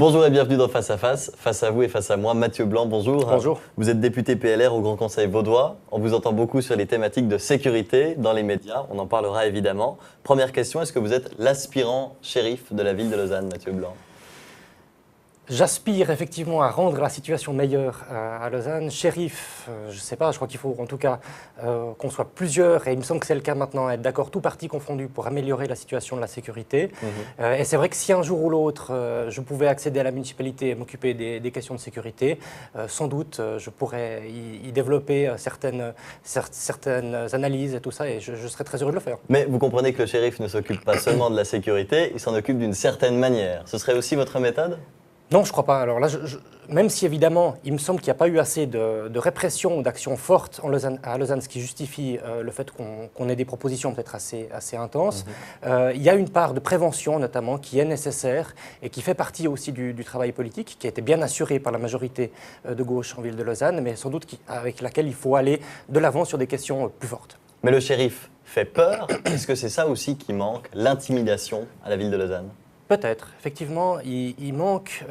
Bonjour et bienvenue dans Face à Face. Face à vous et face à moi, Mathieu Blanc, bonjour. Bonjour. Vous êtes député PLR au Grand Conseil vaudois. On vous entend beaucoup sur les thématiques de sécurité dans les médias. On en parlera évidemment. Première question, est-ce que vous êtes l'aspirant shérif de la ville de Lausanne, Mathieu Blanc? J'aspire effectivement à rendre la situation meilleure à Lausanne. Shérif, je ne sais pas, je crois qu'il faut en tout cas qu'on soit plusieurs, et il me semble que c'est le cas maintenant, être d'accord, tout parti confondu, pour améliorer la situation de la sécurité. Et c'est vrai que si un jour ou l'autre, je pouvais accéder à la municipalité et m'occuper des questions de sécurité, sans doute, je pourrais y développer certaines analyses et tout ça, et je serais très heureux de le faire. Mais vous comprenez que le shérif ne s'occupe pas seulement de la sécurité, il s'en occupe d'une certaine manière. Ce serait aussi votre méthode ? Non, je ne crois pas. Alors là, même si évidemment, il me semble qu'il n'y a pas eu assez de répression ou d'action forte à Lausanne, ce qui justifie le fait qu'on ait des propositions peut-être assez intenses, il y a une part de prévention notamment qui est nécessaire et qui fait partie aussi du travail politique, qui a été bien assuré par la majorité de gauche en ville de Lausanne, mais sans doute avec laquelle il faut aller de l'avant sur des questions plus fortes. Mais le shérif fait peur. Est-ce que c'est ça aussi qui manque, l'intimidation à la ville de Lausanne ? Peut-être, effectivement, il manque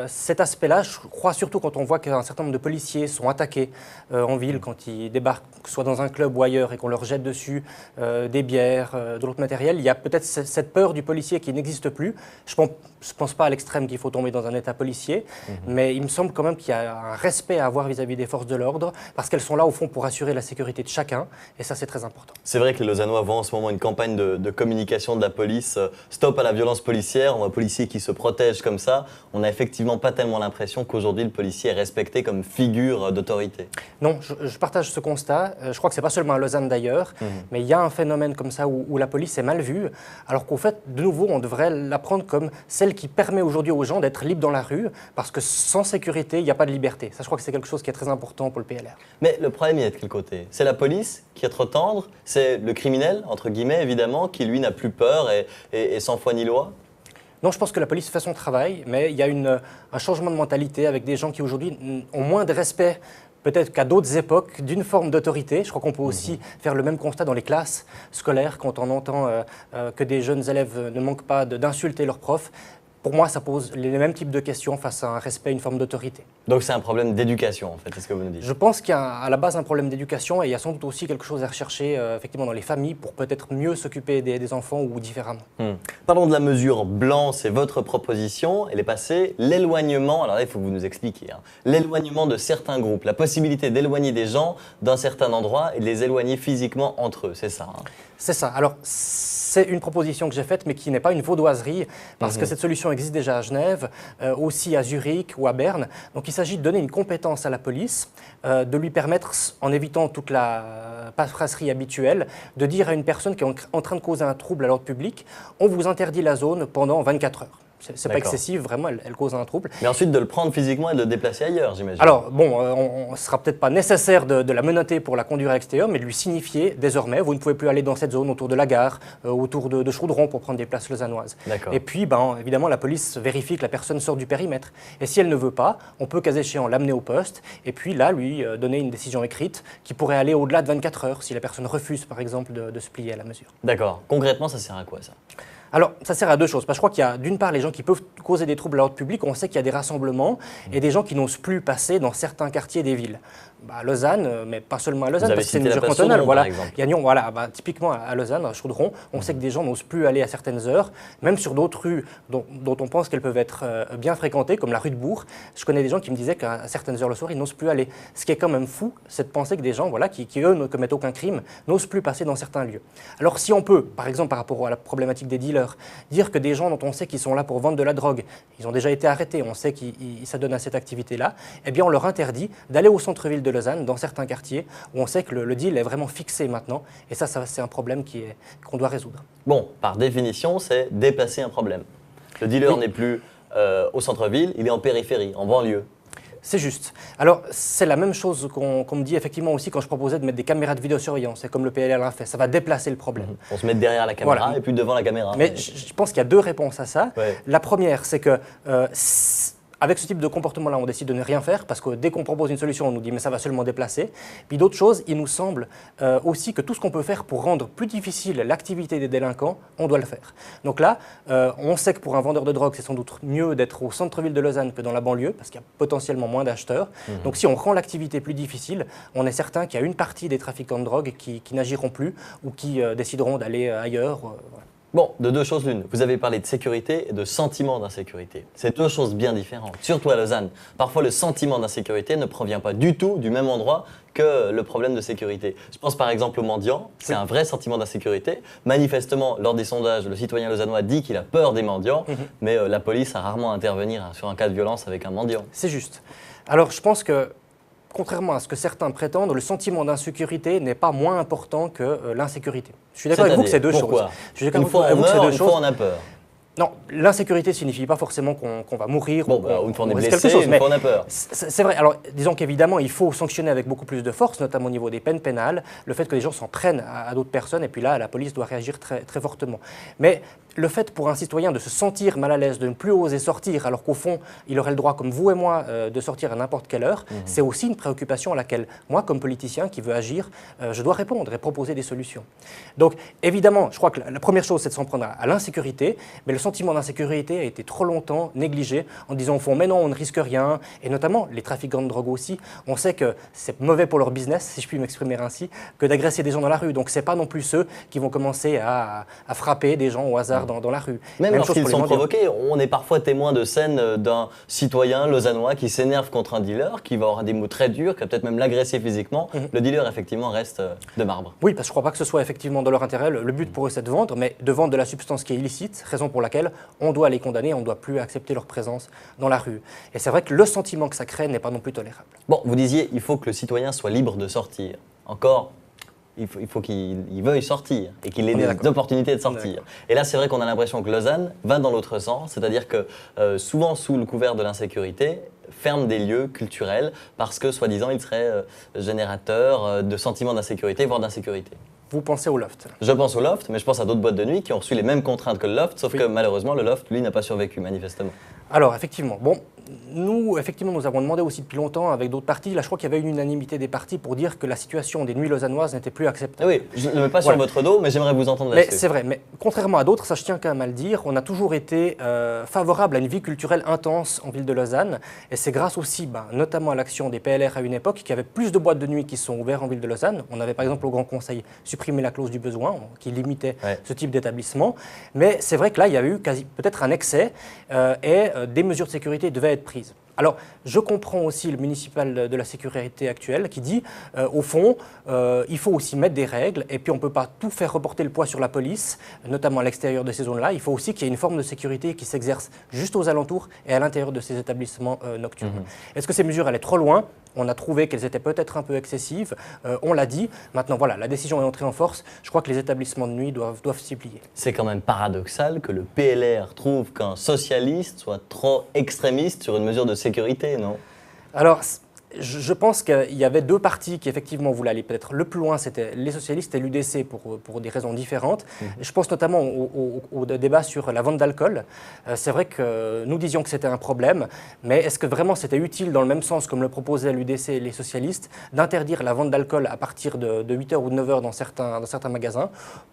cet aspect-là. Je crois surtout quand on voit qu'un certain nombre de policiers sont attaqués en ville quand ils débarquent, que ce soit dans un club ou ailleurs, et qu'on leur jette dessus des bières, de l'autre matériel. Il y a peut-être cette peur du policier qui n'existe plus. Je pense pas à l'extrême qu'il faut tomber dans un état policier, mais il me semble quand même qu'il y a un respect à avoir vis-à-vis des forces de l'ordre, parce qu'elles sont là au fond pour assurer la sécurité de chacun, et ça c'est très important. C'est vrai que les Lausannois voient en ce moment une campagne de communication de la police, stop à la violence policière. On voit un policier qui se protège comme ça. On n'a effectivement pas tellement l'impression qu'aujourd'hui le policier est respecté comme figure d'autorité. Non, je partage ce constat. Je crois que c'est pas seulement à Lausanne d'ailleurs, mais il y a un phénomène comme ça où la police est mal vue, alors qu'au fait, de nouveau, on devrait la prendre comme celle qui permet aujourd'hui aux gens d'être libres dans la rue, parce que sans sécurité, il n'y a pas de liberté. Ça, je crois que c'est quelque chose qui est très important pour le PLR. Mais le problème, il est de quel côté? C'est la police qui est trop tendre, c'est le criminel, entre guillemets, évidemment, qui lui n'a plus peur et sans foi ni loi? Non, je pense que la police fait son travail, mais il y a un changement de mentalité avec des gens qui aujourd'hui ont moins de respect peut-être qu'à d'autres époques, d'une forme d'autorité. Je crois qu'on peut aussi faire le même constat dans les classes scolaires, quand on entend que des jeunes élèves ne manquent pas d'insulter leurs profs. Pour moi, ça pose les mêmes types de questions face à un respect, une forme d'autorité. Donc c'est un problème d'éducation, en fait, c'est ce que vous nous dites? Je pense qu'il y a à la base un problème d'éducation, et il y a sans doute aussi quelque chose à rechercher effectivement dans les familles pour peut-être mieux s'occuper des enfants ou différemment. Parlons de la mesure blanc, c'est votre proposition. Elle est passée, l'éloignement, alors là il faut que vous nous expliquiez, l'éloignement de certains groupes, la possibilité d'éloigner des gens d'un certain endroit et de les éloigner physiquement entre eux, c'est ça? C'est ça. Alors, c'est une proposition que j'ai faite, mais qui n'est pas une vaudoiserie, parce que cette solution existe déjà à Genève, aussi à Zurich ou à Berne. Donc, il s'agit de donner une compétence à la police, de lui permettre, en évitant toute la paperasserie habituelle, de dire à une personne qui est en train de causer un trouble à l'ordre public, on vous interdit la zone pendant 24 heures. C'est pas excessif, vraiment, elle cause un trouble. Mais ensuite de le prendre physiquement et de le déplacer ailleurs, j'imagine. Alors, bon, on ne sera peut-être pas nécessaire de la menotter pour la conduire à l'extérieur, mais de lui signifier désormais, vous ne pouvez plus aller dans cette zone autour de la gare, autour de Chaudron pour prendre des places lausannoises. Et puis, évidemment, la police vérifie que la personne sort du périmètre. Et si elle ne veut pas, on peut, cas échéant, l'amener au poste, et puis là, lui donner une décision écrite qui pourrait aller au-delà de 24 heures, si la personne refuse, par exemple, de se plier à la mesure. D'accord. Concrètement, ça sert à quoi, ça? Alors, ça sert à deux choses. Parce que je crois qu'il y a d'une part les gens qui peuvent causer des troubles à l'ordre public. On sait qu'il y a des rassemblements et des gens qui n'osent plus passer dans certains quartiers des villes. À Lausanne, mais pas seulement à Lausanne, parce que c'est une mesure cantonale. Voilà. Typiquement à Lausanne, à Chaudron, on sait que des gens n'osent plus aller à certaines heures, même sur d'autres rues dont on pense qu'elles peuvent être bien fréquentées, comme la rue de Bourg. Je connais des gens qui me disaient qu'à certaines heures le soir, ils n'osent plus aller. Ce qui est quand même fou, c'est de penser que des gens qui eux, ne commettent aucun crime, n'osent plus passer dans certains lieux. Alors si on peut, par exemple par rapport à la problématique des dealers, dire que des gens dont on sait qu'ils sont là pour vendre de la drogue, ils ont déjà été arrêtés, on sait qu'ils s'adonnent à cette activité-là, eh bien on leur interdit d'aller au centre-ville de Lausanne, dans certains quartiers, où on sait que le deal est vraiment fixé maintenant, et ça c'est un problème qu'on doit résoudre. Bon, par définition, c'est déplacer un problème. Le dealer n'est plus au centre-ville, il est en périphérie, en banlieue. C'est juste. Alors, c'est la même chose qu'on me dit effectivement aussi quand je proposais de mettre des caméras de vidéosurveillance. C'est comme le PLR l'a fait. Ça va déplacer le problème. On se met derrière la caméra et puis devant la caméra. Mais je pense qu'il y a deux réponses à ça. Ouais. La première, c'est que avec ce type de comportement-là, on décide de ne rien faire parce que dès qu'on propose une solution, on nous dit mais ça va seulement déplacer. Puis d'autres choses, il nous semble aussi que tout ce qu'on peut faire pour rendre plus difficile l'activité des délinquants, on doit le faire. Donc là, on sait que pour un vendeur de drogue, c'est sans doute mieux d'être au centre-ville de Lausanne que dans la banlieue parce qu'il y a potentiellement moins d'acheteurs. Donc si on rend l'activité plus difficile, on est certain qu'il y a une partie des trafiquants de drogue qui n'agiront plus ou qui décideront d'aller ailleurs. Voilà. Bon, de deux choses l'une. Vous avez parlé de sécurité et de sentiment d'insécurité. C'est deux choses bien différentes, surtout à Lausanne. Parfois, le sentiment d'insécurité ne provient pas du tout du même endroit que le problème de sécurité. Je pense par exemple aux mendiants, c'est un vrai sentiment d'insécurité. Manifestement, lors des sondages, le citoyen lausannois dit qu'il a peur des mendiants, mais la police a rarement à intervenir sur un cas de violence avec un mendiant. C'est juste. Alors, je pense que contrairement à ce que certains prétendent, le sentiment d'insécurité n'est pas moins important que l'insécurité. Je suis d'accord avec vous que c'est deux choses. Je suis d'accord avec vous que c'est deux choses. Une fois on a peur. Non, l'insécurité ne signifie pas forcément qu'on va mourir ou une fois on est blessé, une fois on a peur. C'est vrai. Alors, disons qu'évidemment, il faut sanctionner avec beaucoup plus de force, notamment au niveau des peines pénales, le fait que les gens s'en prennent à d'autres personnes, et puis là, la police doit réagir très, très fortement. Mais le fait pour un citoyen de se sentir mal à l'aise, de ne plus oser sortir, alors qu'au fond, il aurait le droit, comme vous et moi, de sortir à n'importe quelle heure, c'est aussi une préoccupation à laquelle, moi, comme politicien qui veux agir, je dois répondre et proposer des solutions. Donc, évidemment, je crois que la première chose, c'est de s'en prendre à l'insécurité, mais le sentiment d'insécurité a été trop longtemps négligé en disant au fond, mais non, on ne risque rien, et notamment les trafiquants de drogue aussi, on sait que c'est mauvais pour leur business, si je puis m'exprimer ainsi, que d'agresser des gens dans la rue. Donc, ce n'est pas non plus ceux qui vont commencer à frapper des gens au hasard dans la rue. Même lorsqu'ils sont provoqués, on est parfois témoin de scènes d'un citoyen lausannois qui s'énerve contre un dealer, qui va avoir des mots très durs, qui va peut-être même l'agresser physiquement. Le dealer, effectivement, reste de marbre. Oui, parce que je ne crois pas que ce soit effectivement dans leur intérêt. Le but pour eux, c'est de vendre, mais de vendre de la substance qui est illicite, raison pour laquelle on doit les condamner, on ne doit plus accepter leur présence dans la rue. Et c'est vrai que le sentiment que ça crée n'est pas non plus tolérable. Bon, vous disiez, il faut que le citoyen soit libre de sortir. Encore, il faut qu'il veuille sortir et qu'il ait des opportunités de sortir. Et là, c'est vrai qu'on a l'impression que Lausanne va dans l'autre sens, c'est-à-dire que souvent, sous le couvert de l'insécurité, ferme des lieux culturels parce que, soi-disant, ils seraient générateurs de sentiments d'insécurité, voire d'insécurité. Vous pensez au loft? Je pense au loft, mais je pense à d'autres boîtes de nuit qui ont reçu les mêmes contraintes que le loft, sauf que malheureusement, le loft, lui, n'a pas survécu, manifestement. Alors, effectivement, bon, nous avons demandé aussi depuis longtemps avec d'autres partis. Là, je crois qu'il y avait une unanimité des partis pour dire que la situation des nuits lausannoises n'était plus acceptable. Oui, je ne le mets pas sur votre dos, mais j'aimerais vous entendre là-dessus. Mais c'est vrai, mais contrairement à d'autres, ça je tiens quand même à le dire, on a toujours été favorable à une vie culturelle intense en ville de Lausanne. Et c'est grâce aussi, notamment à l'action des PLR à une époque, qu'il y avait plus de boîtes de nuit qui sont ouvertes en ville de Lausanne. On avait par exemple au Grand Conseil supprimé la clause du besoin, qui limitait ce type d'établissement. Mais c'est vrai que là, il y a eu peut-être un excès et des mesures de sécurité devaient être prises. Alors, je comprends aussi le municipal de la sécurité actuel qui dit, au fond, il faut aussi mettre des règles et puis on ne peut pas tout faire reporter le poids sur la police, notamment à l'extérieur de ces zones-là. Il faut aussi qu'il y ait une forme de sécurité qui s'exerce juste aux alentours et à l'intérieur de ces établissements nocturnes. Est-ce que ces mesures allaient trop loin? On a trouvé qu'elles étaient peut-être un peu excessives, on l'a dit. Maintenant, voilà, la décision est entrée en force. Je crois que les établissements de nuit doivent s'y plier. C'est quand même paradoxal que le PLR trouve qu'un socialiste soit trop extrémiste sur une mesure de sécurité, non? Alors, je pense qu'il y avait deux partis qui effectivement voulaient aller peut-être le plus loin, c'était les socialistes et l'UDC pour des raisons différentes. Je pense notamment au débat sur la vente d'alcool. C'est vrai que nous disions que c'était un problème, mais est-ce que vraiment c'était utile dans le même sens comme le proposaient l'UDC et les socialistes d'interdire la vente d'alcool à partir de 8h ou de 9h dans certains magasins?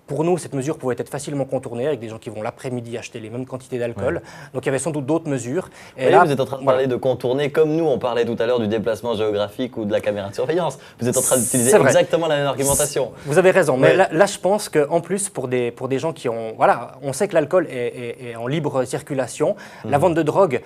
Pour nous, cette mesure pouvait être facilement contournée avec des gens qui vont l'après-midi acheter les mêmes quantités d'alcool. Donc il y avait sans doute d'autres mesures. Et là, vous êtes en train de parler de contourner comme nous, on parlait tout à l'heure du déplacement géographique ou de la caméra de surveillance. Vous êtes en train d'utiliser exactement la même argumentation. Vous avez raison, mais là, je pense qu'en plus, pour des gens qui ont... Voilà, on sait que l'alcool est en libre circulation. La vente de drogue,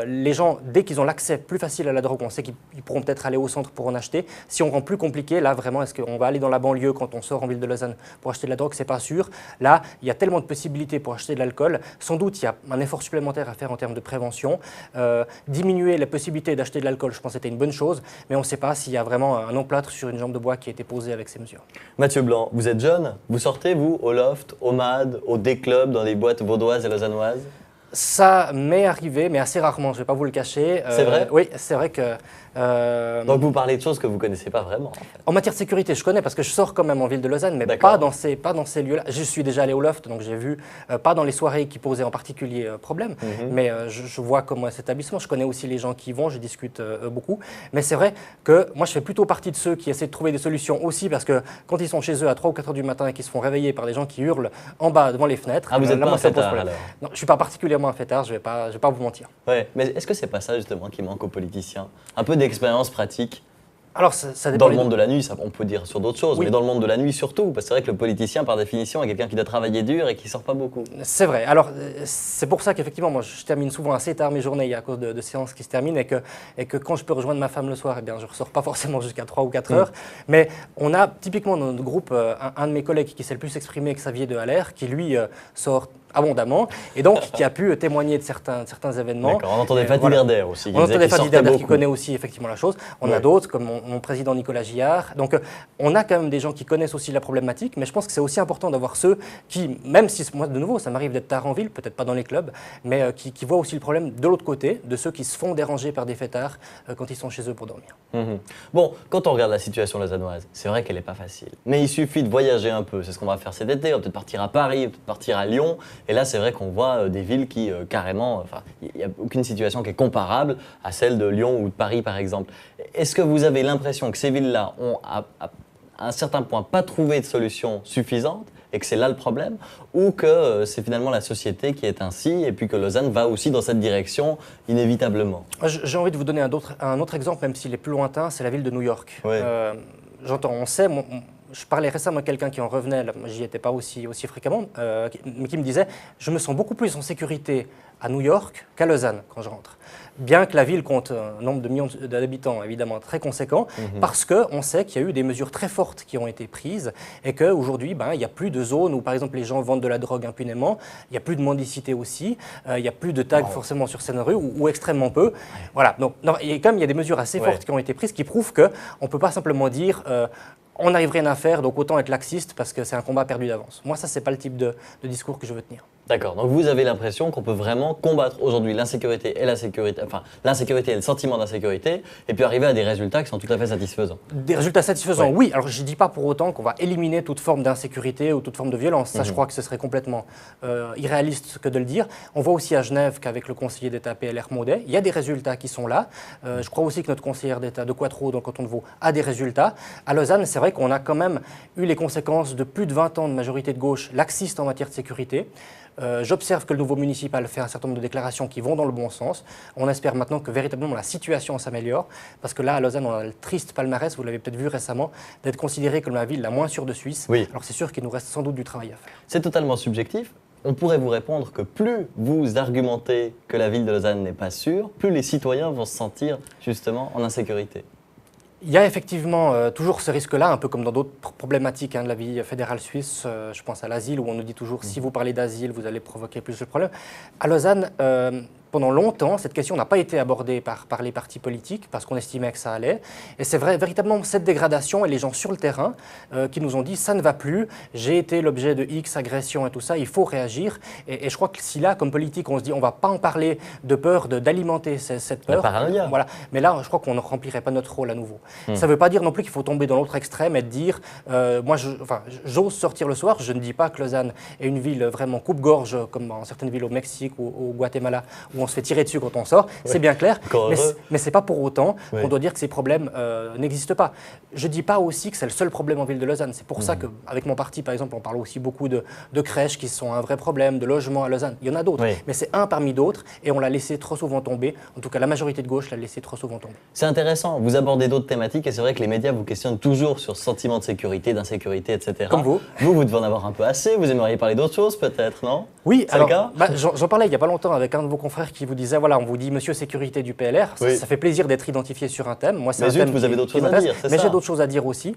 les gens, dès qu'ils ont l'accès plus facile à la drogue, on sait qu'ils pourront peut-être aller au centre pour en acheter. Si on rend plus compliqué, là, vraiment, est-ce qu'on va aller dans la banlieue quand on sort en ville de Lausanne pour acheter de la drogue? C'est pas sûr. Là, il y a tellement de possibilités pour acheter de l'alcool. Sans doute, il y a un effort supplémentaire à faire en termes de prévention. Diminuer les possibilités d'acheter de l'alcool, je pense que c'était une bonne chose, mais on ne sait pas s'il y a vraiment un emplâtre sur une jambe de bois qui a été posé avec ces mesures. Mathieu Blanc, vous êtes jeune, vous sortez, vous, au loft, au MAD, au D-Club, dans des boîtes vaudoises et lausannoises? Ça m'est arrivé, mais assez rarement, je ne vais pas vous le cacher. C'est vrai? Oui, c'est vrai que Donc vous parlez de choses que vous ne connaissez pas vraiment. En matière de sécurité, je connais parce que je sors quand même en ville de Lausanne, mais pas dans ces lieux-là. Je suis déjà allé au Loft, donc j'ai vu, pas dans les soirées qui posaient en particulier problème, mais je vois comment cet établissement. Je connais aussi les gens qui y vont, je discute beaucoup. Mais c'est vrai que moi, je fais plutôt partie de ceux qui essaient de trouver des solutions aussi, parce que quand ils sont chez eux à 3 ou 4 heures du matin et qu'ils se font réveiller par des gens qui hurlent en bas devant les fenêtres, vous êtes pas un fêtard, alors? Non, je ne suis pas particulièrement un fêtard, je vais pas vous mentir. Ouais, mais est-ce que c'est pas ça justement qui manque aux politiciens? Un peu d'expérience pratique? Alors, ça dépend. Dans le monde de la nuit, on peut dire sur d'autres choses, mais dans le monde de la nuit surtout, parce que c'est vrai que le politicien, par définition, est quelqu'un qui doit travailler dur et qui ne sort pas beaucoup. C'est vrai. Alors, c'est pour ça qu'effectivement, moi, je termine souvent assez tard mes journées à cause de séances qui se terminent et que quand je peux rejoindre ma femme le soir, eh bien, je ne ressors pas forcément jusqu'à 3 ou 4 heures. Mais on a typiquement dans notre groupe un de mes collègues qui s'est le plus exprimé, Xavier de Haller, qui lui sort abondamment, et donc qui a pu témoigner de certains événements. D'accord, on entendait Fatih Derder aussi. On entendait Fatih Derder qui connaît aussi effectivement la chose. On a d'autres, comme mon président Nicolas Gillard. Donc on a quand même des gens qui connaissent aussi la problématique, mais je pense que c'est aussi important d'avoir ceux qui, même si moi de nouveau, ça m'arrive d'être tard en ville, peut-être pas dans les clubs, mais qui voient aussi le problème de l'autre côté, de ceux qui se font déranger par des fêtards quand ils sont chez eux pour dormir. Bon, quand on regarde la situation lausannoise, c'est vrai qu'elle n'est pas facile. Mais il suffit de voyager un peu, c'est ce qu'on va faire cet été, on va peut-être partir à Paris, peut-être partir à Lyon. Et là, c'est vrai qu'on voit des villes qui, carrément, il n'y a aucune situation qui est comparable à celle de Lyon ou de Paris, par exemple. Est-ce que vous avez l'impression que ces villes-là ont, à un certain point, pas trouvé de solution suffisante et que c'est là le problème, ou que c'est finalement la société qui est ainsi et puis que Lausanne va aussi dans cette direction inévitablement? J'ai envie de vous donner un autre exemple, même s'il est plus lointain, c'est la ville de New York. Oui. J'entends, on sait... Je parlais récemment à quelqu'un qui en revenait, j'y étais pas aussi fréquemment, mais qui me disait « Je me sens beaucoup plus en sécurité à New York qu'à Lausanne quand je rentre ». Bien que la ville compte un nombre de millions d'habitants évidemment très conséquent, parce qu'on sait qu'il y a eu des mesures très fortes qui ont été prises et qu'aujourd'hui, il n'y a plus de zones où par exemple les gens vendent de la drogue impunément, il n'y a plus de mendicité aussi, il n'y a plus de tags forcément sur certaines rues ou extrêmement peu. Voilà, donc il y a des mesures assez fortes qui ont été prises qui prouvent qu'on ne peut pas simplement dire on n'arrive rien à faire, donc autant être laxiste parce que c'est un combat perdu d'avance. Moi, ça, c'est pas le type de discours que je veux tenir. D'accord, donc vous avez l'impression qu'on peut vraiment combattre aujourd'hui l'insécurité et la sécurité, enfin l'insécurité et le sentiment d'insécurité, et puis arriver à des résultats qui sont tout à fait satisfaisants. Des résultats satisfaisants, oui. Alors je ne dis pas pour autant qu'on va éliminer toute forme d'insécurité ou toute forme de violence. Ça, je crois que ce serait complètement irréaliste que de le dire. On voit aussi à Genève qu'avec le conseiller d'État PLR Maudet, il y a des résultats qui sont là. Je crois aussi que notre conseillère d'État de Quattro, dans le canton de Vaud, a des résultats. À Lausanne, c'est vrai qu'on a quand même eu les conséquences de plus de 20 ans de majorité de gauche laxiste en matière de sécurité. J'observe que le nouveau municipal fait un certain nombre de déclarations qui vont dans le bon sens. On espère maintenant que véritablement la situation s'améliore, parce que là, à Lausanne, on a le triste palmarès, vous l'avez peut-être vu récemment, d'être considéré comme la ville la moins sûre de Suisse. Oui. Alors c'est sûr qu'il nous reste sans doute du travail à faire. C'est totalement subjectif. On pourrait vous répondre que plus vous argumentez que la ville de Lausanne n'est pas sûre, plus les citoyens vont se sentir justement en insécurité. Il y a effectivement toujours ce risque-là, un peu comme dans d'autres problématiques de la vie fédérale suisse. Je pense à l'asile, où on nous dit toujours si vous parlez d'asile, vous allez provoquer plus de problèmes. À Lausanne, pendant longtemps, cette question n'a pas été abordée par les partis politiques parce qu'on estimait que ça allait. Et c'est vrai, véritablement cette dégradation et les gens sur le terrain qui nous ont dit ça ne va plus, j'ai été l'objet de X agressions et tout ça, il faut réagir. Et je crois que si là, comme politique, on se dit on ne va pas en parler de peur d'alimenter cette peur. La paranoïa. Voilà. Mais là, je crois qu'on ne remplirait pas notre rôle à nouveau. Ça ne veut pas dire non plus qu'il faut tomber dans l'autre extrême et de dire moi, j'ose sortir le soir. Je ne dis pas que Lausanne est une ville vraiment coupe-gorge comme dans certaines villes au Mexique ou au Guatemala où on se fait tirer dessus quand on sort, c'est bien clair, mais ce n'est pas pour autant qu'on doit dire que ces problèmes n'existent pas. Je ne dis pas aussi que c'est le seul problème en ville de Lausanne. C'est pour ça qu'avec mon parti, par exemple, on parle aussi beaucoup de crèches qui sont un vrai problème, de logements à Lausanne. Il y en a d'autres, mais c'est un parmi d'autres et on l'a laissé trop souvent tomber. En tout cas, la majorité de gauche l'a laissé trop souvent tomber. C'est intéressant. Vous abordez d'autres thématiques et c'est vrai que les médias vous questionnent toujours sur ce sentiment de sécurité, d'insécurité, etc. Comme vous. Vous devez en avoir un peu assez. Vous aimeriez parler d'autres choses peut-être, non? Oui, alors le cas j'en parlais il n'y a pas longtemps avec un de vos confrères qui vous disait, voilà, on vous dit Monsieur Sécurité du PLR, ça fait plaisir d'être identifié sur un thème. Moi, c'est un thème vous avez d'autres choses à dire, c'est ça? Mais j'ai d'autres choses à dire aussi,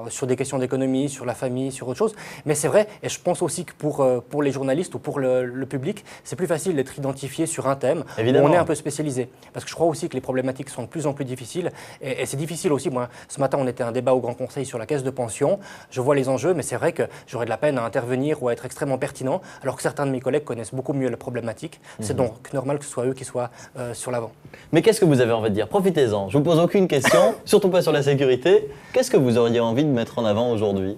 sur des questions d'économie, sur la famille, sur autre chose. Mais c'est vrai, et je pense aussi que pour les journalistes ou pour le public, c'est plus facile d'être identifié sur un thème où on est un peu spécialisé. Parce que je crois aussi que les problématiques sont de plus en plus difficiles. Et c'est difficile aussi. Moi, ce matin, on était à un débat au Grand Conseil sur la caisse de pension. Je vois les enjeux, mais c'est vrai que j'aurais de la peine à intervenir ou à être extrêmement pertinent, alors que certains de mes collègues connaissent beaucoup mieux la problématique. C'est donc donc normal que ce soit eux qui soient sur l'avant. Mais qu'est-ce que vous avez envie de dire? Profitez-en, je vous pose aucune question, surtout pas sur la sécurité. Qu'est-ce que vous auriez envie de mettre en avant aujourd'hui?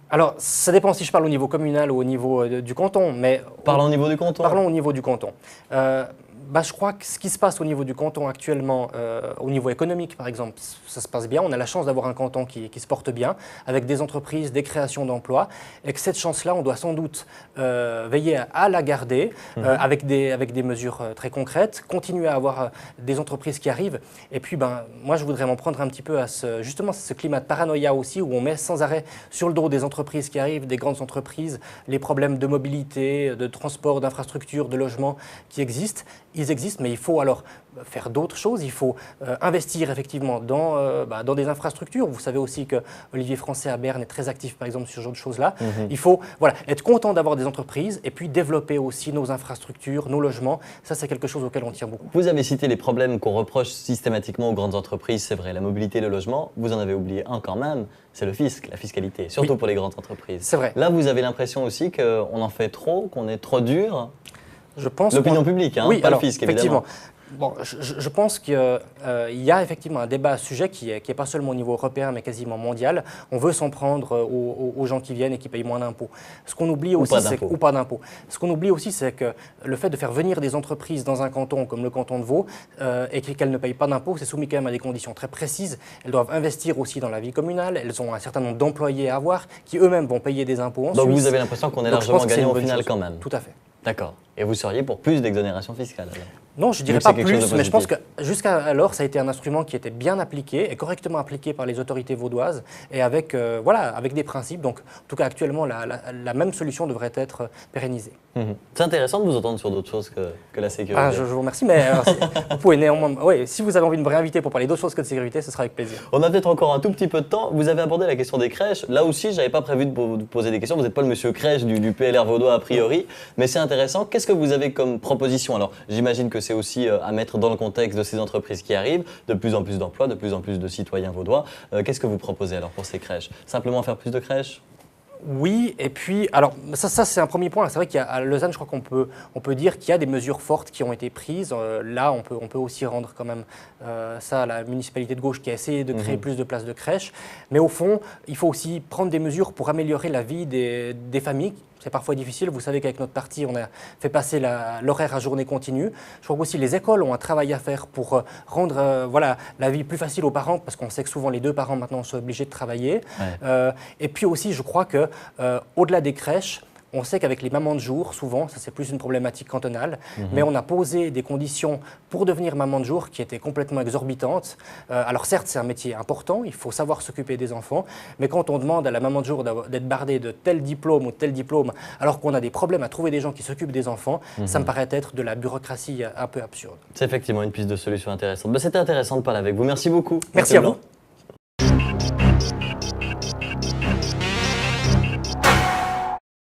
Alors, ça dépend si je parle au niveau communal ou au niveau du canton. Mais parlons au niveau du canton. Parlons au niveau du canton. Je crois que ce qui se passe au niveau du canton actuellement, au niveau économique par exemple, ça se passe bien. On a la chance d'avoir un canton qui se porte bien, avec des entreprises, des créations d'emplois, et que cette chance-là, on doit sans doute veiller à la garder avec des mesures très concrètes, continuer à avoir des entreprises qui arrivent. Et puis, moi, je voudrais m'en prendre un petit peu à ce climat de paranoïa aussi, où on met sans arrêt sur le dos des entreprises qui arrivent, des grandes entreprises, les problèmes de mobilité, de transport, d'infrastructure, de logement qui existent. Ils existent, mais il faut alors faire d'autres choses. Il faut investir effectivement dans des infrastructures. Vous savez aussi que Olivier Français à Berne est très actif, par exemple, sur ce genre de choses-là. Il faut être content d'avoir des entreprises et puis développer aussi nos infrastructures, nos logements. Ça, c'est quelque chose auquel on tient beaucoup. Vous avez cité les problèmes qu'on reproche systématiquement aux grandes entreprises, c'est vrai, la mobilité, le logement. Vous en avez oublié un quand même, c'est le fisc, la fiscalité, surtout pour les grandes entreprises. C'est vrai. Là, vous avez l'impression aussi qu'on en fait trop, qu'on est trop dur. Je pense l'opinion publique, oui, pas le fisc, évidemment. Bon, je pense qu'il y a effectivement un débat à ce sujet qui est pas seulement au niveau européen, mais quasiment mondial. On veut s'en prendre aux gens qui viennent et qui payent moins d'impôts. Ce qu'on oublie aussi, ou pas d'impôts. Ce qu'on oublie aussi, c'est que le fait de faire venir des entreprises dans un canton comme le canton de Vaud et qu'elles ne payent pas d'impôts, c'est soumis quand même à des conditions très précises. Elles doivent investir aussi dans la vie communale. Elles ont un certain nombre d'employés à avoir qui eux-mêmes vont payer des impôts en Suisse. Donc vous avez l'impression qu'on est largement gagnant au final quand même. Tout à fait. D'accord. Et vous seriez pour plus d'exonération fiscale alors? Non, je ne dirais pas plus, mais je pense que jusqu'à alors, ça a été un instrument qui était bien appliqué et correctement appliqué par les autorités vaudoises et avec des principes. Donc, en tout cas, actuellement, la même solution devrait être pérennisée. C'est intéressant de vous entendre sur d'autres choses que la sécurité. Je vous remercie, mais vous pouvez néanmoins... Oui, si vous avez envie de me réinviter pour parler d'autres choses que de sécurité, ce sera avec plaisir. On a peut-être encore un tout petit peu de temps. Vous avez abordé la question des crèches. Là aussi, je n'avais pas prévu de vous poser des questions. Vous n'êtes pas le monsieur crèche du PLR vaudois a priori, mais c'est intéressant. Qu'est-ce que vous avez comme proposition? Alors, j'imagine que c'est aussi à mettre dans le contexte de ces entreprises qui arrivent, de plus en plus d'emplois, de plus en plus de citoyens vaudois. Qu'est-ce que vous proposez alors pour ces crèches? Simplement faire plus de crèches? Oui, et puis, alors ça c'est un premier point. C'est vrai qu'à Lausanne, je crois qu'on peut dire qu'il y a des mesures fortes qui ont été prises. Là, on peut aussi rendre quand même ça à la municipalité de Gauche qui a essayé de créer plus de places de crèche. Mais au fond, il faut aussi prendre des mesures pour améliorer la vie des familles. C'est parfois difficile. Vous savez qu'avec notre parti, on a fait passer l'horaire à journée continue. Je crois aussi que les écoles ont un travail à faire pour rendre la vie plus facile aux parents, parce qu'on sait que souvent les deux parents maintenant sont obligés de travailler. Ouais. Et puis aussi, je crois que au-delà des crèches, on sait qu'avec les mamans de jour, souvent, ça c'est plus une problématique cantonale, mais on a posé des conditions pour devenir maman de jour qui étaient complètement exorbitantes. Alors certes, c'est un métier important, il faut savoir s'occuper des enfants, mais quand on demande à la maman de jour d'être bardée de tel diplôme ou tel diplôme, alors qu'on a des problèmes à trouver des gens qui s'occupent des enfants, ça me paraît être de la bureaucratie un peu absurde. C'est effectivement une piste de solution intéressante. C'était intéressant de parler avec vous. Merci beaucoup. Merci à vous.